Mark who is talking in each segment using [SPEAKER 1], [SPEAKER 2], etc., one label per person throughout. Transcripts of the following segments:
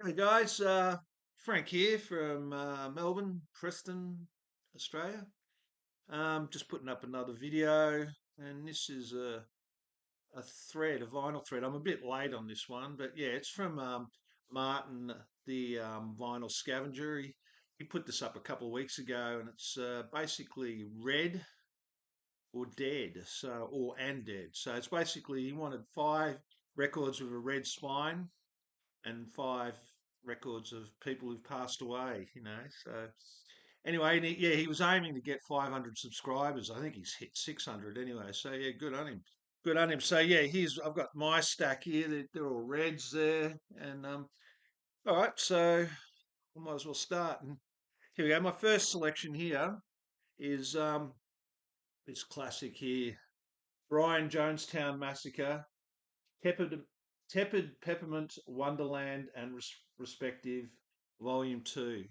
[SPEAKER 1] Hey guys, Frank here from Melbourne, Preston, Australia. Just putting up another video, and this is a thread, a vinyl thread. I'm a bit late on this one, but yeah, it's from Martin, the vinyl scavenger. He put this up a couple of weeks ago, and it's basically red or dead, and dead. So it's basically he wanted five records with a red spine and five records of people who've passed away. So anyway, and yeah, he was aiming to get 500 subscribers. I think he's hit 600 anyway. So yeah, good on him. Good on him. So yeah, here's I've got my stack here. They're all reds there, and all right. So I might as well start. And here we go. My first selection here is this classic here, Brian Jonestown Massacre, Tepid, Tepid Peppermint Wonderland and Respective Volume 2.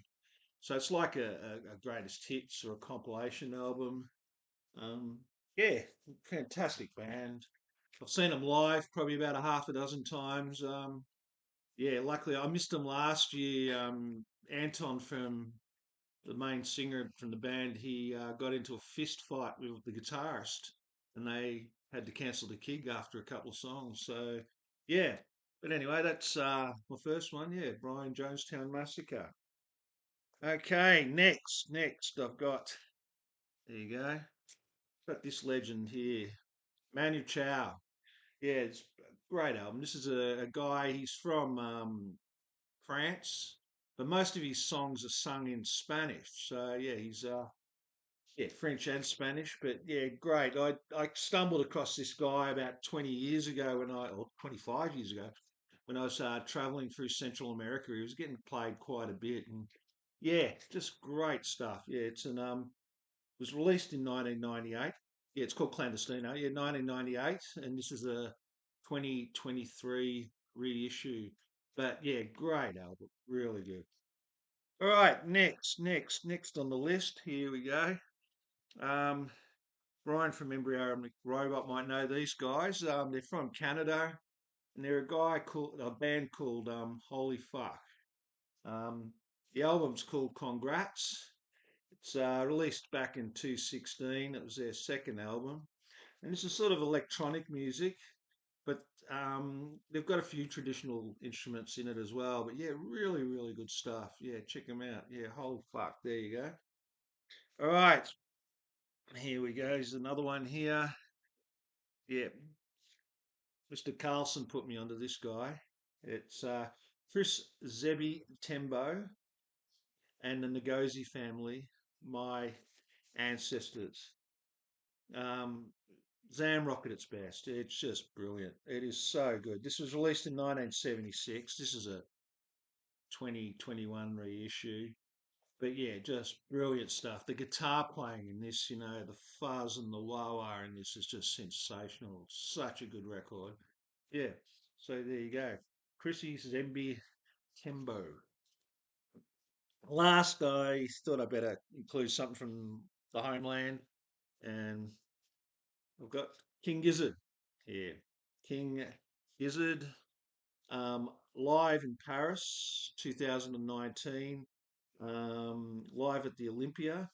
[SPEAKER 1] So it's like a greatest hits or a compilation album. Um, yeah, fantastic band. I've seen them live probably about a half a dozen times. Yeah, luckily I missed them last year. Anton from the main singer from the band, he got into a fist fight with the guitarist, and they had to cancel the gig after a couple of songs. So, yeah. But anyway, that's my first one. Yeah, Brian Jonestown Massacre. Okay, next I've got. There you go. Got this legend here, Manu Chao. Yeah, it's a great album. This is a guy. He's from France, but most of his songs are sung in Spanish. So yeah, he's yeah, French and Spanish, but yeah, great. I stumbled across this guy about 20 years ago or 25 years ago, when I was traveling through Central America. He was getting played quite a bit, and yeah, just great stuff. Yeah, it was released in 1998. Yeah, it's called Clandestino. Yeah, 1998, and this is a 2023 reissue. But yeah, great album, really good. All right, next on the list. Here we go. Um, Brian from Embryonic Robot might know these guys. They're from Canada, and they're a band called Holy Fuck. Um, the album's called Congrats. It's released back in 2016. It was their second album, and this is sort of electronic music, but they've got a few traditional instruments in it as well. But yeah, really, really good stuff. Yeah, check them out. Yeah, Holy Fuck. There you go. All right, here we go. Here's another one here. Yeah, Mr. Carlson put me onto this guy. It's Chris Zebi Tembo and the Ngozi family, my ancestors. Um, Zamrock at its best. It's just brilliant. It is so good. This was released in 1976. This is a 2021 reissue. But yeah, just brilliant stuff. The guitar playing in this, the fuzz and the wah-wah in this is just sensational. Such a good record. Yeah. So there you go. Chrissy Zembi Tembo. Last, I thought I better include something from the homeland, and I've got King Gizzard here. King Gizzard, live in Paris, 2019, live at the Olympia.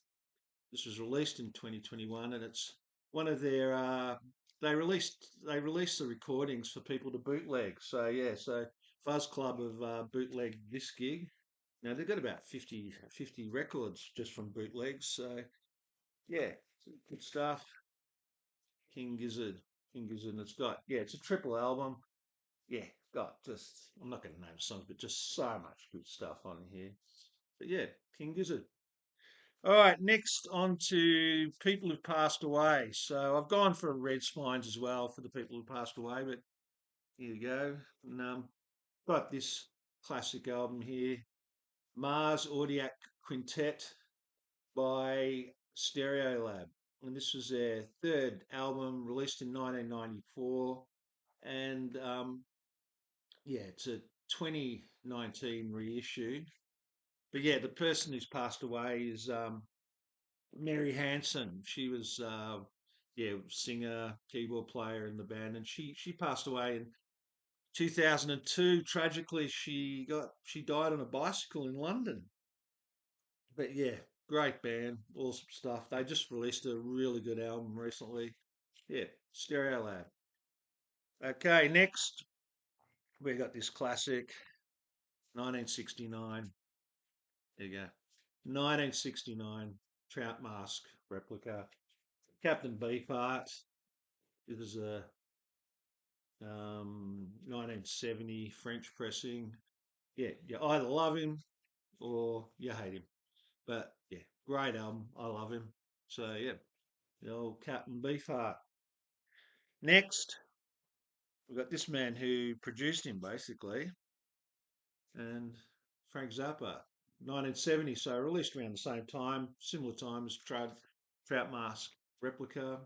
[SPEAKER 1] This was released in 2021, and it's one of their. They released the recordings for people to bootleg. So yeah, so Fuzz Club have bootlegged this gig. Now they've got about 50 records just from bootlegs. So yeah, good stuff. King Gizzard, King Gizzard. And it's got it's a triple album. Yeah, got just I'm not going to name songs, but just so much good stuff on here. But yeah, King Gizzard. All right, next on to people who've passed away. So I've gone for red spines as well for the people who passed away, but here you go. And, got this classic album here, Mars Audiac Quintet by Stereolab. And this was their third album released in 1994. And yeah, it's a 2019 reissue. But yeah, the person who's passed away is Mary Hanson. She was yeah, singer, keyboard player in the band, and she passed away in 2002, tragically, she died on a bicycle in London. But yeah, great band, awesome stuff. They just released a really good album recently. Yeah, Stereo Lab. Okay, next we got this classic, 1969. There you go. 1969 Trout Mask replica. Captain Beefheart. This is a 1970 French pressing. Yeah, you either love him or you hate him. But yeah, great album. I love him. So yeah, the old Captain Beefheart. Next, we've got this man who produced him basically, and Frank Zappa, 1970. So released around the same time, similar time as Trout Mask replica.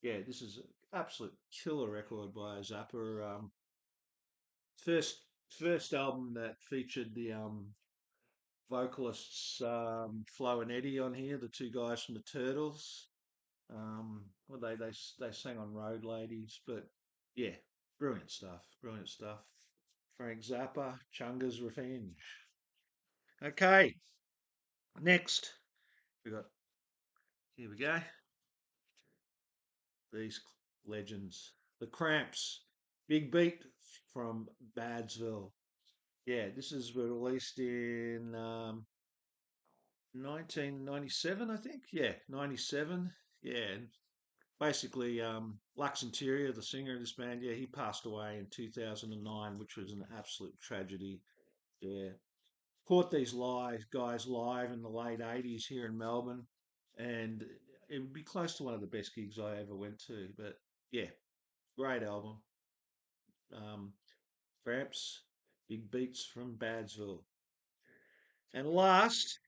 [SPEAKER 1] Yeah, this is an absolute killer record by Zappa. First first album that featured the vocalists Flo and Eddie on here, the two guys from the Turtles. Well, they sang on Road Ladies, but yeah, brilliant stuff, brilliant stuff. Frank Zappa, Chunga's Revenge. Okay, next we got here we go. These legends, the Cramps, Big Beat from Badsville. Yeah, this is released in 1997, I think. Yeah, 97. Yeah, and basically, Lux Interior, the singer of this band, yeah, he passed away in 2009, which was an absolute tragedy. Yeah, caught these live guys live in the late 80s here in Melbourne, and it would be close to one of the best gigs I ever went to. But yeah, great album. Um, Perhaps Big Beats from Badsville. And last,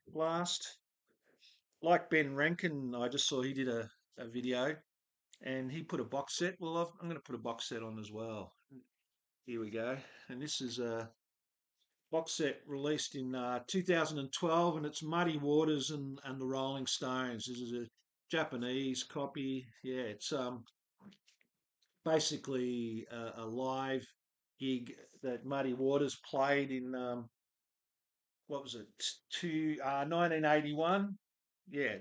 [SPEAKER 1] like Ben Rankin, I just saw he did a video and he put a box set. Well, I'm going to put a box set on as well. Here we go. And this is a box set released in 2012, and it's Muddy Waters and the Rolling Stones. This is a Japanese copy. Yeah, it's basically a live gig that Muddy Waters played in what was it? 1981. Yeah,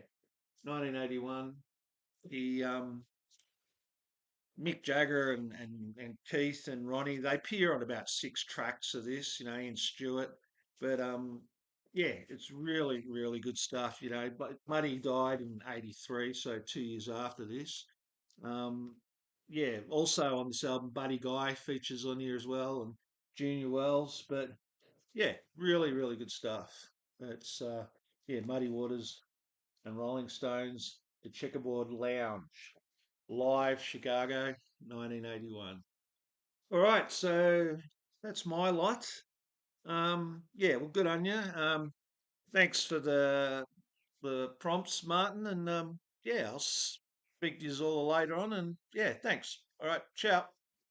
[SPEAKER 1] 1981. He Mick Jagger and Keith and Ronnie, they appear on about six tracks of this, Ian Stewart. But yeah, it's really, really good stuff, But Muddy died in '83, so 2 years after this. Um, yeah, also on this album, Buddy Guy features on here as well, and Junior Wells. But yeah, really, really good stuff. It's yeah, Muddy Waters and Rolling Stones, The Checkerboard Lounge. Live Chicago, 1981. All right, so that's my lot. Yeah, well, good on you. Thanks for the prompts, Martin, and yeah, I'll speak to you all later on. And yeah, thanks. All right, ciao.